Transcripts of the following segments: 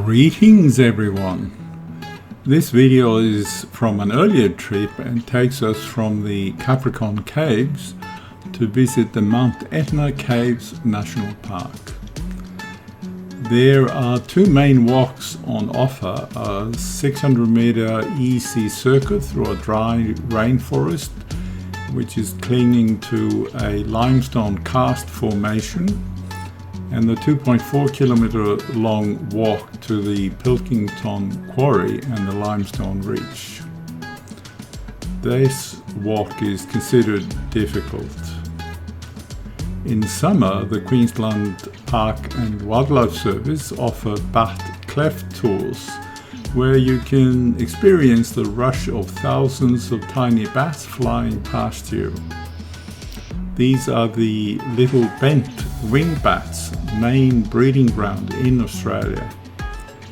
Greetings everyone! This video is from an earlier trip and takes us from the Capricorn Caves to visit the Mount Etna Caves National Park. There are two main walks on offer, a 600-meter easy circuit through a dry rainforest which is clinging to a limestone karst formation, and the 2.4 kilometer long walk to the Pilkington Quarry and the Limestone Reach. This walk is considered difficult. In summer, the Queensland Park and Wildlife Service offer bat cleft tours, where you can experience the rush of thousands of tiny bats flying past you. These are the little bent wing bats' main breeding ground in Australia.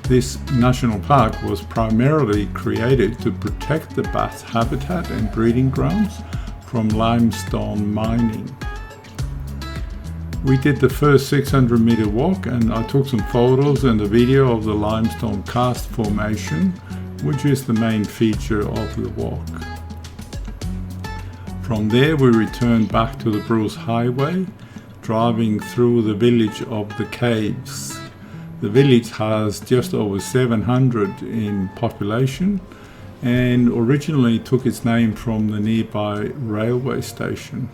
This national park was primarily created to protect the bats' habitat and breeding grounds from limestone mining. We did the first 600-meter walk, and I took some photos and a video of the Limestone Karst formation, which is the main feature of the walk. From there we returned back to the Bruce Highway, driving through the village of the Caves. The village has just over 700 in population and originally took its name from the nearby railway station.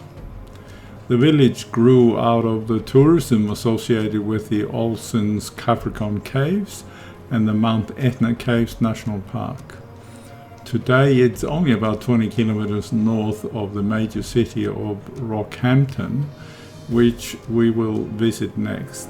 The village grew out of the tourism associated with the Olsens Capricorn Caves and the Mount Etna Caves National Park. Today it's only about 20 kilometers north of the major city of Rockhampton, which we will visit next.